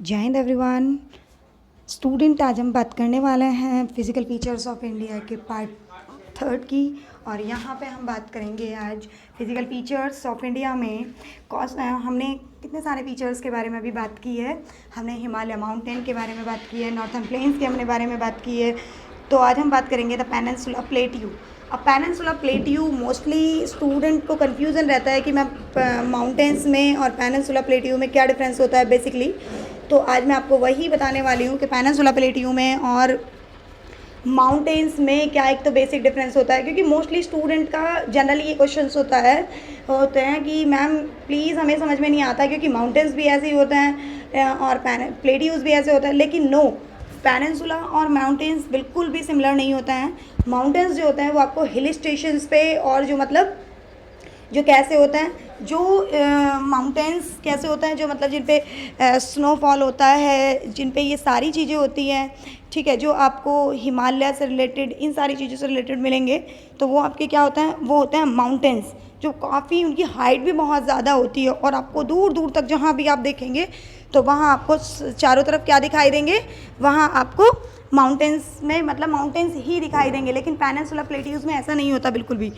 जय Hind everyone. Student, आज हम बात करने वाले हैं फिज़िकल फीचर्स ऑफ इंडिया के पार्ट 3 की। और यहाँ पे हम बात करेंगे आज फिज़िकल फीचर्स ऑफ इंडिया में हमने कितने सारे फीचर्स के बारे में भी बात की है। हमने हिमालय माउंटेन के बारे में बात की है, नॉर्थर्न प्लेन्स के हमने बारे में बात की है। तो आज हम बात करेंगे द पेनिनसुला प्लेट्यू। अब पेनिनसुला प्लेट्यू मोस्टली स्टूडेंट को कन्फ्यूज़न रहता है कि मैं माउंटेन्स में और पेनिनसुला प्लेट्यू में क्या डिफरेंस होता है बेसिकली। तो आज मैं आपको वही बताने वाली हूँ कि पेनिनसुला प्लेट्यू में और माउंटेन्स में क्या एक तो बेसिक डिफरेंस होता है, क्योंकि मोस्टली स्टूडेंट का जनरली ये क्वेश्चंस होते हैं कि मैम प्लीज़ हमें समझ में नहीं आता, क्योंकि माउंटेन्स भी ऐसे ही होते हैं और प्लेट्यूज भी ऐसे होते हैं। लेकिन नो, पेनिनसुला और माउंटेन्स बिल्कुल भी सिमिलर नहीं होते हैं। माउंटेन्स जो होते हैं वो आपको हिल स्टेशंस पे और जो कैसे होते हैं, जो माउंटेन्स कैसे होते हैं, जो मतलब जिन पे स्नोफॉल होता है, जिन पे ये सारी चीज़ें होती हैं, ठीक है, जो आपको हिमालय से रिलेटेड इन सारी चीज़ों से रिलेटेड मिलेंगे, तो वो आपके क्या होते हैं, वो होते हैं माउंटेन्स, जो काफ़ी उनकी हाइट भी बहुत ज़्यादा होती है और आपको दूर दूर तक जहाँ भी आप देखेंगे तो वहाँ आपको चारों तरफ क्या दिखाई देंगे, वहाँ आपको माउंटेन्स में मतलब माउंटेन्स ही दिखाई देंगे। लेकिन पेनिनसुला प्लेट्यूज़ में ऐसा नहीं होता बिल्कुल भी।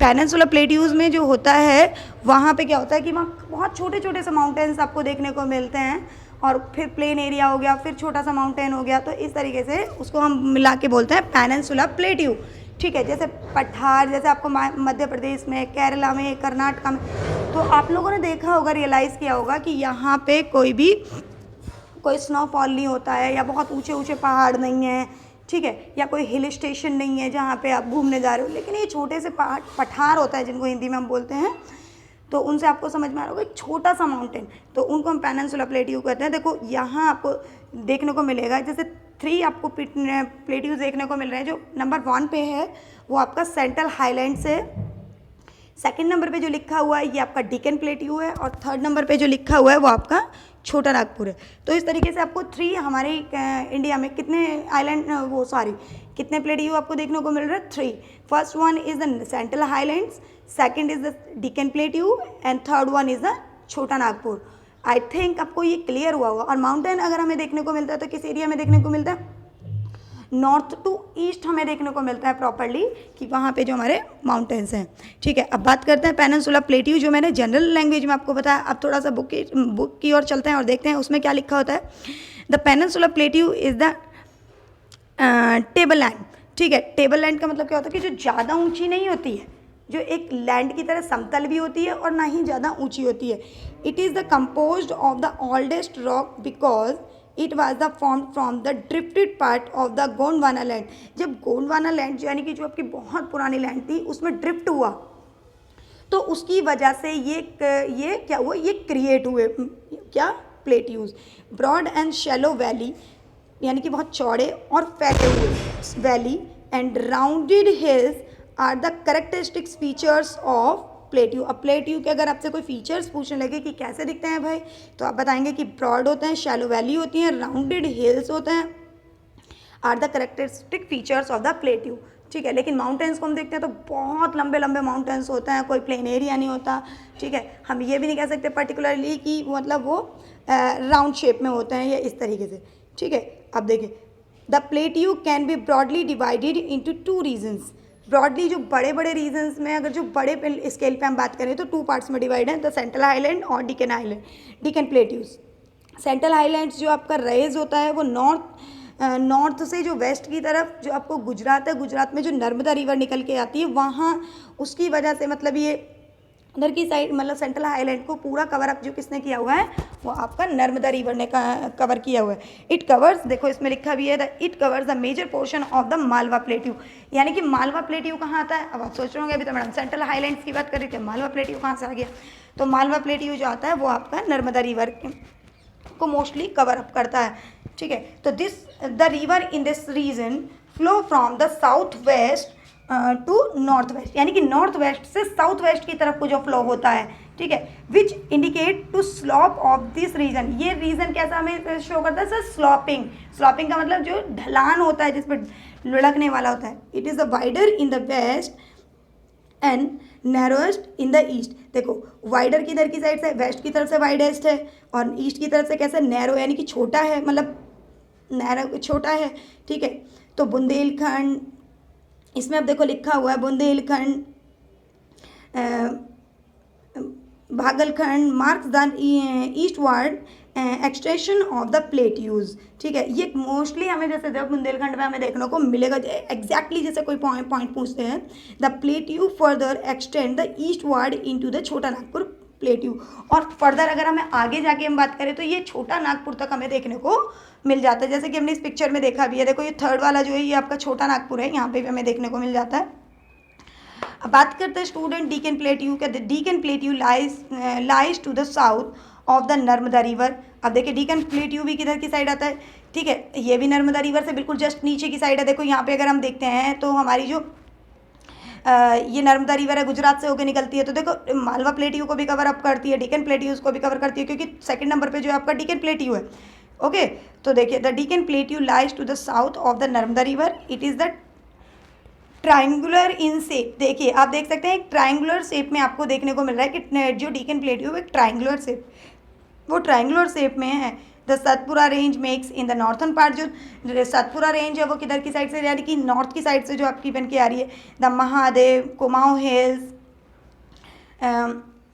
पेनिनसुला प्लेट्यूज़ में जो होता है वहाँ पे क्या होता है कि वहाँ बहुत छोटे छोटे से माउंटेन्स आपको देखने को मिलते हैं, और फिर प्लेन एरिया हो गया, फिर छोटा सा माउंटेन हो गया। तो इस तरीके से उसको हम मिला के बोलते हैं पेनिनसुला प्लेट्यू, ठीक है। जैसे पठार, जैसे आपको मध्य प्रदेश में, केरला में, कर्नाटक में, तो आप लोगों ने देखा होगा, रियलाइज़ किया होगा कि यहाँ पे कोई स्नोफॉल नहीं होता है, या बहुत ऊंचे ऊंचे पहाड़ नहीं हैं, ठीक है, या कोई हिल स्टेशन नहीं है जहाँ पे आप घूमने जा रहे हो। लेकिन ये छोटे से पठार होता है, जिनको हिंदी में हम बोलते हैं, तो उनसे आपको समझ में आ रहा होगा, एक छोटा सा माउंटेन, तो उनको हम पेनिनसुला प्लेट्यू कहते हैं। देखो यहाँ आपको देखने को मिलेगा, जैसे 3 आपको प्लेट्यूज देखने को मिल रहे हैं। जो नंबर 1 पे है वो आपका सेंट्रल हाईलैंड्स है, सेकंड नंबर पे जो लिखा हुआ है ये आपका डेक्कन प्लेट्यू है, और थर्ड नंबर पे जो लिखा हुआ है वो आपका छोटा नागपुर है। तो इस तरीके से आपको 3 हमारे इंडिया में कितने प्लेट्यू आपको देखने को मिल रहा है, 3। First one is the central highlands, second is the Deccan plateau, and third one is the छोटा नागपुर। आई थिंक आपको ये क्लियर हुआ होगा। और माउंटेन अगर हमें देखने को मिलता है तो किस एरिया में देखने को मिलता है, नॉर्थ टू ईस्ट हमें देखने को मिलता है प्रॉपरली, कि वहाँ पे जो हमारे माउंटेन्स हैं, ठीक है। अब बात करते हैं पेनिनसुला प्लेट्यू, जो मैंने जनरल लैंग्वेज में आपको बताया। अब थोड़ा सा बुक की ओर चलते हैं और देखते हैं उसमें क्या लिखा होता है। The peninsula plateau is the table land, ठीक है। टेबल लैंड का मतलब क्या होता है कि जो ज़्यादा ऊँची नहीं होती है, जो एक लैंड की तरह समतल भी होती है और ना ही ज़्यादा ऊँची होती है। It is the composed of the oldest rock because it was the form from the drifted part of the Gondwana land. जब गोंडवाना लैंड यानी कि जो आपकी बहुत पुरानी लैंड थी उसमें ड्रिफ्ट हुआ, तो उसकी वजह से ये क्या हुआ, ये क्रिएट हुए क्या, plateaus. Broad and shallow valley, यानी कि बहुत चौड़े और फैले हुए valley, and rounded hills are the characteristics features of plateau. अब प्लेट्यू के अगर आपसे कोई फीचर्स पूछने लगे कि कैसे दिखते हैं भाई, तो आप बताएंगे कि ब्रॉड होते हैं, शैलो वैली होती हैं, राउंडेड हिल्स होते हैं, are the characteristic features of the plateau, ठीक है। लेकिन माउंटेन्स को हम देखते हैं तो बहुत लंबे लंबे माउंटेन्स होते हैं, कोई प्लेन एरिया नहीं होता, ठीक है। हम ये भी नहीं कह सकते पर्टिकुलरली कि मतलब वो राउंड शेप में होते हैं या इस तरीके से, ठीक है। अब देखिए, the plateau can be broadly divided into 2 regions. Broadly जो बड़े बड़े रीजन्स में, अगर जो बड़े स्केल पे हम बात करें तो 2 पार्ट्स में डिवाइड है, द सेंट्रल हाईलैंड और डेक्कन प्लेट्यूज। सेंट्रल हाईलैंड्स जो आपका रेज होता है वो नॉर्थ से जो वेस्ट की तरफ जो आपको गुजरात है, गुजरात में जो नर्मदा रिवर निकल के आती है वहाँ, उसकी वजह से मतलब ये उधर की साइड मतलब सेंट्रल हाईलैंड को पूरा कवर अप जो किसने किया हुआ है, वो आपका नर्मदा रिवर ने कवर किया हुआ है। इट कवर्स, देखो इसमें लिखा भी है, it covers the major portion of the Malwa plateau. यानी कि मालवा प्लेट्यू कहाँ आता है, अब आप सोच रहे होंगे अभी तो मैडम सेंट्रल हाईलैंड्स की बात कर रही थी, मालवा प्लेट्यू कहाँ से आ गया। तो मालवा प्लेट्यू जो आता है वो आपका नर्मदा रिवर को मोस्टली कवर अप करता है, ठीक है। तो the river in this region flow from the south west to north west, यानी कि नॉर्थ वेस्ट से साउथ वेस्ट की तरफ को जो फ्लो होता है, ठीक है, which indicate to slope of this region. ये रीजन कैसा हमें शो करता है सर, स्लॉपिंग। स्लॉपिंग का मतलब जो ढलान होता है जिसपे लुढ़कने वाला होता है। It is the wider in the west and narrowest in the east. देखो वाइडर किधर की साइड से, वेस्ट की तरफ से वाइडेस्ट है, और ईस्ट की तरफ से कैसे, नैरो यानी कि छोटा है, मतलब नैरो छोटा है, ठीक है। तो बुंदेलखंड, इसमें अब देखो लिखा हुआ है Bundelkhand, Baghelkhand marks the eastward extension of the plateaus, ठीक है। ये मोस्टली हमें जैसे जब बुंदेलखंड में हमें देखने को मिलेगा एग्जैक्टली जैसे कोई पॉइंट पूछते हैं, the plateau further extend the eastward into the छोटा नागपुर प्लेट्यू। और फर्दर अगर हमें आगे जाके हम बात करें तो ये छोटा नागपुर तक हमें देखने को मिल जाता है, जैसे कि हमने इस पिक्चर में देखा भी है। देखो ये थर्ड वाला जो है ये आपका छोटा नागपुर है, यहाँ पे भी हमें देखने को मिल जाता है। अब बात करते हैं स्टूडेंट डीकन प्लेट्यू के। Deccan plateau lies to the south of the Narmada river. अब देखिए डीकन प्लेट्यू भी किधर की साइड आता है, ठीक है, ये भी नर्मदा रिवर से बिल्कुल जस्ट नीचे की साइड है। देखो यहाँ पे अगर हम देखते हैं तो हमारी जो ये नर्मदा रिवर है गुजरात से होकर निकलती है, तो देखो मालवा प्लेट्यू को भी कवर अप करती है, डीकन प्लेट्यूज को भी कवर करती है, क्योंकि सेकंड नंबर पे जो है आपका डीकन प्लेट्यू है। ओके, तो देखिए the Deccan plateau lies to the south of the Narmada river. It is the triangular in shape. देखिए आप देख सकते हैं एक ट्राइंगुलर शेप में आपको देखने को मिल रहा है कि जो डीकन प्लेट्यू एक ट्राइंगुलर शेप, वो ट्राइंगुलर शेप में है। The Satpura range makes in the northern part, जो सतपुरा रेंज है वो किधर की साइड से, यानी कि नॉर्थ की साइड से जो आपकी बन के आ रही है। The Mahadev, Kumaon hills,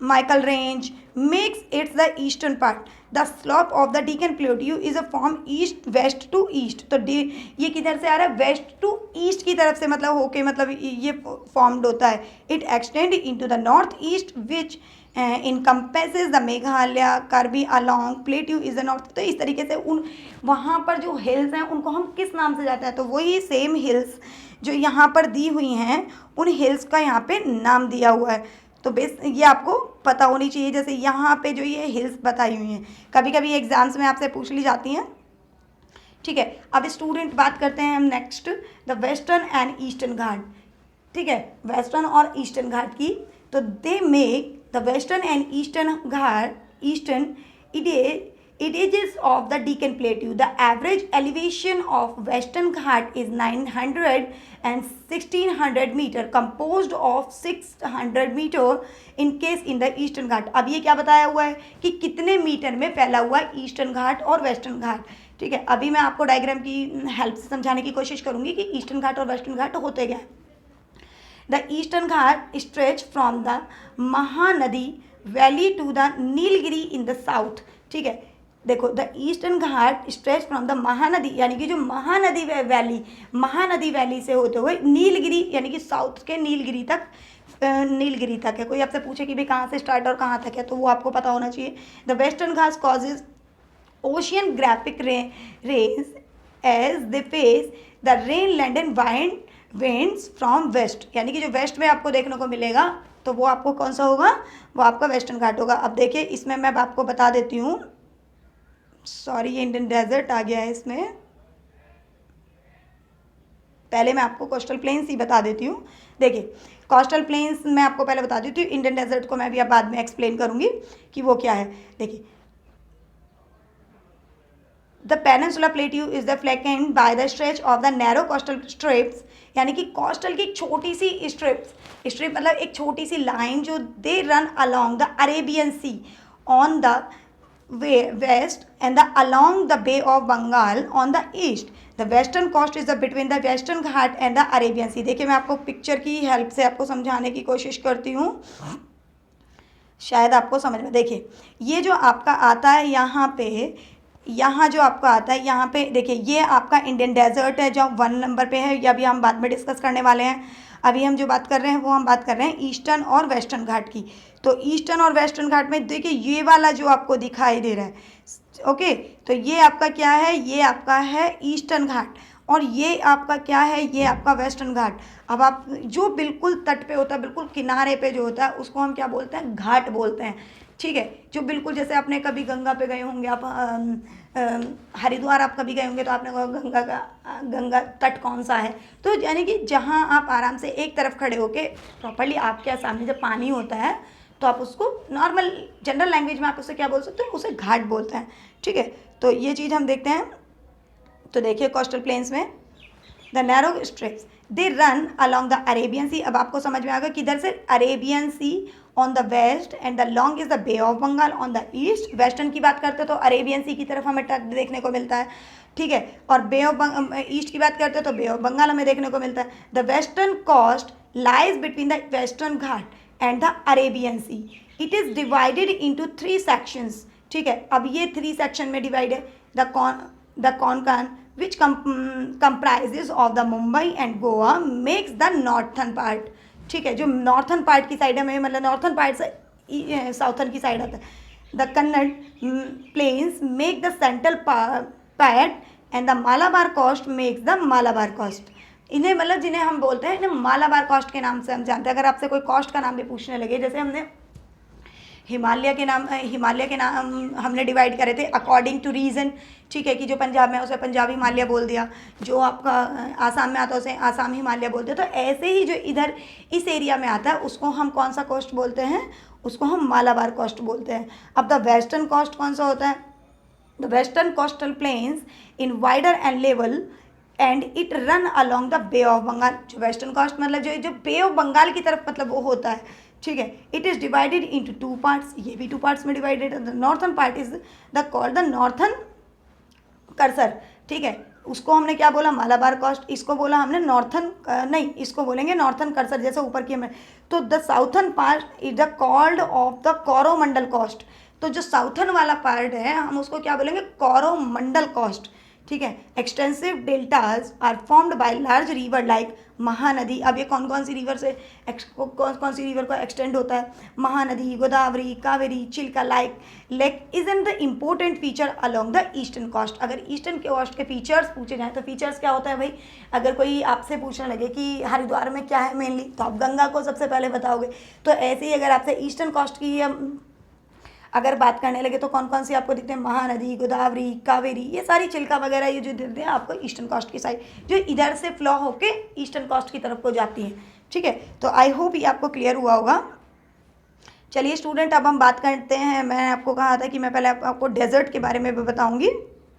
Maikal range makes its the eastern part. The slope of the Deccan plateau is a form east west to east. तो ये किधर से आ रहा है, वेस्ट टू ईस्ट की तरफ से मतलब होके मतलब ये फॉर्म्ड होता है। It extend into the north east which encompasses the Meghalaya Karbi Anglong plateau is the north. तो इस तरीके से उन वहाँ पर जो हिल्स हैं उनको हम किस नाम से जाते हैं, तो वही सेम हिल्स जो यहाँ पर दी हुई हैं उन हिल्स का यहाँ पे नाम दिया हुआ है। तो बेस ये आपको पता होनी चाहिए। जैसे यहाँ पे जो ये हिल्स बताई हुई हैं कभी कभी एग्जाम्स में आपसे पूछ ली जाती हैं, ठीक है। अब स्टूडेंट बात करते हैं हम next the western and eastern Ghat, ठीक है, वेस्टर्न और ईस्टर्न घाट की। तो they make the western and eastern Ghat eastern it is of the Deccan Plateau. The average elevation of Western Ghat is 900 and 1600 meter, composed of 600 meter in case in the Eastern Ghat. अब ये क्या बताया हुआ है कि कितने metre में फैला हुआ है ईस्टर्न घाट और वेस्टर्न घाट, ठीक है। अभी मैं आपको डायग्राम की हेल्प से समझाने की कोशिश करूंगी कि ईस्टर्न घाट और वेस्टर्न घाट होते क्या है। The eastern Ghat stretch from the Mahanadi valley to the Nilgiri in the south, ठीक है। देखो the eastern Ghat stretch from the Mahanadi, यानी कि जो महानदी वैली से होते हुए नीलगिरी यानी कि साउथ के नीलगिरी तक है। कोई आपसे पूछे कि भाई कहाँ से स्टार्ट और कहाँ तक है तो वो आपको पता होना चाहिए। The western Ghat causes ocean graphic range as they face the rain land and wind winds from west, यानी कि जो वेस्ट में आपको देखने को मिलेगा तो वो आपको कौन सा होगा, वो आपका वेस्टर्न घाट होगा। अब देखिए इसमें मैं आपको बता देती हूँ, सॉरी ये इंडियन डेजर्ट आ गया है इसमें, पहले मैं आपको कोस्टल प्लेन्स ही बता देती हूँ। देखिए कोस्टल प्लेन्स मैं आपको पहले बता देती हूँ, इंडियन डेजर्ट को मैं भी अब बाद में एक्सप्लेन करूँगी कि वो क्या है। देखिए the peninsula plateau is the flanked by the stretch of the narrow coastal strips, यानी कि कोस्टल की एक छोटी सी स्ट्रिप मतलब एक छोटी सी लाइन जो they run along the Arabian C on the west and along the Bay of Bengal on the east. The western coast is between the Western Ghat and the Arabian Sea. देखिए मैं आपको picture की help से आपको समझाने की कोशिश करती हूँ, शायद आपको समझ में। देखिए ये जो आपका आता है यहाँ जो आपका आता है यहाँ पे, देखिए ये आपका इंडियन डेजर्ट है जो 1 नंबर पे है, या अभी हम बाद में डिस्कस करने वाले हैं। अभी हम जो बात कर रहे हैं वो हम बात कर रहे हैं ईस्टर्न और वेस्टर्न घाट की। तो ईस्टर्न और वेस्टर्न घाट में देखिए ये वाला जो आपको दिखाई दे रहा है, ओके, तो ये आपका क्या है, ये आपका है ईस्टर्न घाट, और ये आपका क्या है, ये आपका वेस्टर्न घाट। अब आप जो बिल्कुल तट पे होता है, बिल्कुल किनारे पे जो होता है उसको हम क्या बोलते हैं, घाट बोलते हैं, ठीक है। जो बिल्कुल जैसे आपने कभी गंगा पे गए होंगे, आप हरिद्वार आप कभी गए होंगे तो आपने कहा गंगा तट कौन सा है, तो यानी कि जहाँ आप आराम से एक तरफ खड़े होके प्रॉपर्ली आपके सामने जब पानी होता है तो आप उसको नॉर्मल जनरल लैंग्वेज में आप उसे क्या बोल सकते हो, उसे घाट बोलते हैं, ठीक है। तो ये चीज़ हम देखते हैं। तो देखिए कोस्टल प्लेन्स में the narrow strips they run along the Arabian Sea. अब आपको समझ में आएगा किधर से, Arabian C on the west and the long is the bay of Bengal on the east. Western की बात करते हैं तो अरेबियन सी की तरफ हमें टच देखने को मिलता है, ठीक है, और बे ऑफ ईस्ट की बात करते हैं तो बे ऑफ बंगाल हमें देखने को मिलता है। The western coast lies between the western Ghat and the Arabian Sea. It is divided into 3 sections, ठीक है। अब ये 3 सेक्शन में डिवाइड है। The Konkan which comprises of the Mumbai and Goa makes the northern part, ठीक है, जो नॉर्थन पार्ट की साइड है में, मतलब नॉर्थन पार्ट से साउथर्न की साइड आता है। The Kannada plains make the central part and the Malabar coast makes the Malabar coast. इन्हें मतलब जिन्हें हम बोलते हैं इन्हें मालाबार कोस्ट के नाम से हम जानते हैं। अगर आपसे कोई कोस्ट का नाम भी पूछने लगे, जैसे हमने हिमालय के नाम हमने डिवाइड करे थे अकॉर्डिंग टू रीजन, ठीक है, कि जो पंजाब में उसे पंजाब हिमालय बोल दिया, जो आपका आसाम में आता है उसे आसाम हिमालय बोलते हैं। तो ऐसे ही जो इधर इस एरिया में आता है उसको हम कौन सा कोस्ट बोलते हैं, उसको हम मालाबार कोस्ट बोलते हैं। अब द वेस्टर्न कोस्ट कौन सा होता है, the western coastal plains in wider and level and it run along the bay of Bengal. जो वेस्टर्न कोस्ट मतलब जो बे ऑफ बंगाल की तरफ मतलब वो होता है, ठीक है। It is divided into 2 parts, ये भी 2 पार्ट्स में डिवाइडेड है। The northern part is the called the northern cursor, ठीक है, उसको हमने क्या बोला, मालाबार कोस्ट। इसको बोला हमने नॉर्थन नहीं, इसको बोलेंगे नॉर्थन कर्सर, जैसे ऊपर की हमें। तो the southern part is the called of the Coromandel coast. तो जो साउथर्न वाला पार्ट है हम उसको क्या बोलेंगे, कोरोमंडल कोस्ट, ठीक है। Extensive deltas are formed by large river like Mahanadi. अब ये कौन सी रिवर से कौन सी रिवर को एक्सटेंड होता है, Mahanadi, Godavari, Kaveri, Chilka lake is an the important feature along the eastern coast. अगर ईस्टर्न कोस्ट के फीचर्स पूछे जाएँ तो फीचर्स क्या होता है भाई, अगर कोई आपसे पूछने लगे कि हरिद्वार में क्या है मेनली, तो आप गंगा को सबसे पहले बताओगे। तो ऐसे ही अगर आपसे ईस्टर्न कोस्ट की अगर बात करने लगे तो कौन सी आपको दिखते हैं, महानदी, गोदावरी, कावेरी, ये सारी चिल्का वगैरह ये जो दिखते हैं आपको ईस्टर्न कोस्ट की साइड, जो इधर से फ्लो होके ईस्टर्न कोस्ट की तरफ को जाती हैं, ठीक है। तो आई होप ये आपको क्लियर हुआ होगा। चलिए स्टूडेंट, अब हम बात करते हैं, मैंने आपको कहा था कि मैं पहले आपको डेजर्ट के बारे में भी बताऊँगी।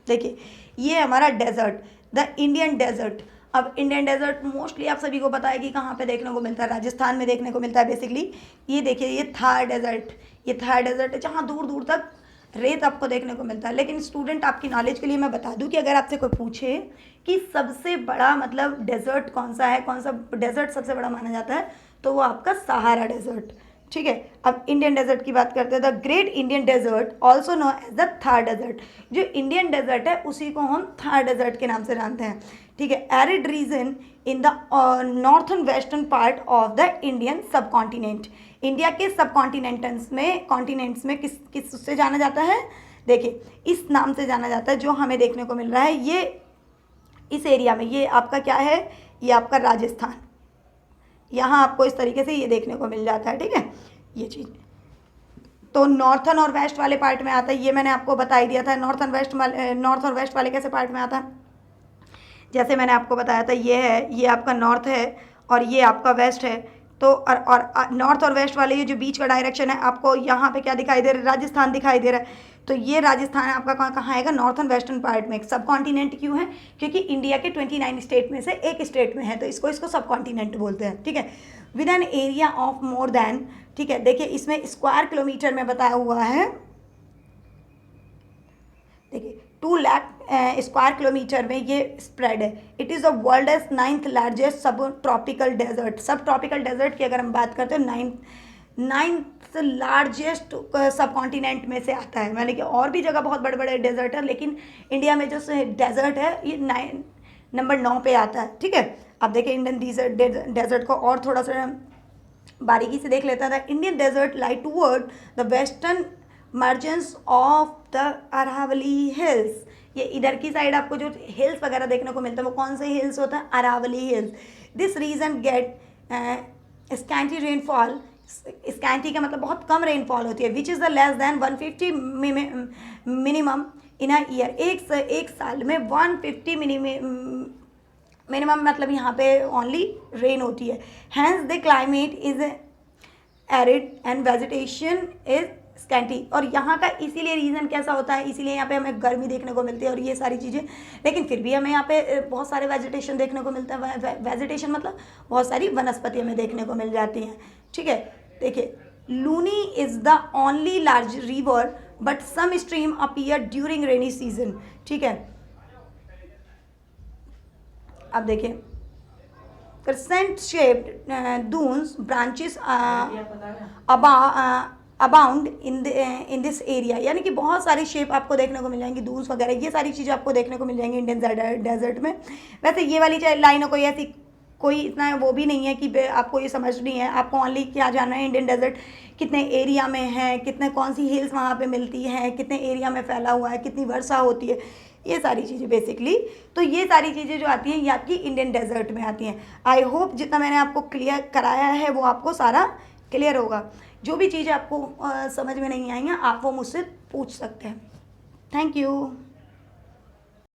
देखिए ये हमारा डेजर्ट, द इंडियन डेजर्ट। अब इंडियन डेजर्ट मोस्टली आप सभी को पता है कि कहाँ पे देखने को मिलता है, राजस्थान में देखने को मिलता है बेसिकली। ये देखिए ये थार डेजर्ट, ये थार डेजर्ट है जहाँ दूर दूर तक रेत आपको देखने को मिलता है। लेकिन स्टूडेंट आपकी नॉलेज के लिए मैं बता दूं कि अगर आपसे कोई पूछे कि सबसे बड़ा मतलब डेजर्ट कौन सा है, कौन सा डेजर्ट सबसे बड़ा माना जाता है, तो वो आपका सहारा डेजर्ट, ठीक है। अब इंडियन डेजर्ट की बात करते हैं, the great Indian desert also know as the Thar desert. जो इंडियन डेजर्ट है उसी को हम थार डेजर्ट के नाम से जानते हैं, ठीक है। Arid region in the northern western part of the Indian सब कॉन्टिनेंट। इंडिया के सब कॉन्टिनेंट्स में किस से जाना जाता है, देखिए इस नाम से जाना जाता है जो हमें देखने को मिल रहा है। ये इस एरिया में ये आपका क्या है, ये आपका राजस्थान, यहाँ आपको इस तरीके से ये देखने को मिल जाता है, ठीक है। ये चीज़ तो नॉर्थन और वेस्ट वाले पार्ट में आता है, ये मैंने आपको बता ही दिया था। नॉर्थ और वेस्ट वाले कैसे पार्ट में आता है, जैसे मैंने आपको बताया था, ये है, ये आपका नॉर्थ है और ये आपका वेस्ट है। तो और नॉर्थ और वेस्ट वाले ये जो बीच का डायरेक्शन है आपको यहाँ पे क्या दिखाई दे रहा है, राजस्थान दिखाई दे रहा है। तो ये राजस्थान आपका कहाँ आएगा, नॉर्थन वेस्टर्न पार्ट में। सब कॉन्टिनेंट क्यों है, क्योंकि इंडिया के 29 स्टेट में से एक स्टेट में है, तो इसको सब कॉन्टिनेंट बोलते हैं, ठीक है। With an area of more than, ठीक है, देखिए इसमें स्क्वायर किलोमीटर में बताया हुआ है, देखिए 2 लाख स्क्वायर किलोमीटर में ये स्प्रेड है। It is the world 9th largest सब ट्रॉपिकल डेजर्ट। सब ट्रॉपिकल डेजर्ट की अगर हम बात करते हैं 9th लार्जेस्ट सब कॉन्टिनेंट में से आता है। मैंने कि और भी जगह बहुत बड़े बड़े डेजर्ट है, लेकिन इंडिया में जो डेजर्ट है ये नंबर 9 पे आता है, ठीक है। अब देखिए इंडियन डेजर्ट को और थोड़ा सा बारीकी से देख लेता था। Indian desert lie toward the western margins of the Aravalli hills. ये इधर की साइड आपको जो हिल्स वगैरह देखने को मिलता है वो कौन से हिल्स होता है, Aravalli hills. This region get scanty rainfall, scanty का मतलब बहुत कम रेनफॉल होती है, which is the less than 150 minimum in a year. एक साल में 150 मिनिमम मतलब यहाँ पे ओनली रेन होती है। Hence the climate is arid and vegetation is scanty. और यहाँ का इसीलिए रीज़न कैसा होता है, इसीलिए यहाँ पे हमें गर्मी देखने को मिलती है और ये सारी चीज़ें, लेकिन फिर भी हमें यहाँ पे बहुत सारे वेजिटेशन देखने को मिलता है। वेजिटेशन मतलब बहुत सारी वनस्पति हमें देखने को मिल जाती हैं, ठीक है। देखिए, Luni is the only large river but some stream appear during rainy season, ठीक है। अब देखिए, crescent shaped dunes branches abound in this area, यानी कि बहुत सारी शेप आपको देखने को मिल जाएंगी, दून्स वगैरह, ये सारी चीज़ें आपको देखने को मिल जाएंगी इंडियन डेजर्ट में। वैसे ये वाली लाइन कोई ऐसी कोई इतना वो भी नहीं है कि आपको ये समझनी है, आपको ओनली क्या जानना है इंडियन डेजर्ट कितने एरिया में है, कितने कौन सी हिल्स वहाँ पे मिलती हैं, कितने एरिया में फैला हुआ है, कितनी वर्षा होती है, ये सारी चीज़ें बेसिकली। तो ये सारी चीज़ें जो आती हैं ये आपकी इंडियन डेजर्ट में आती हैं। आई होप जितना मैंने आपको क्लियर कराया है वो आपको सारा क्लियर होगा। जो भी चीज़ें आपको समझ में नहीं आई हैं आप वो मुझसे पूछ सकते हैं। Thank you.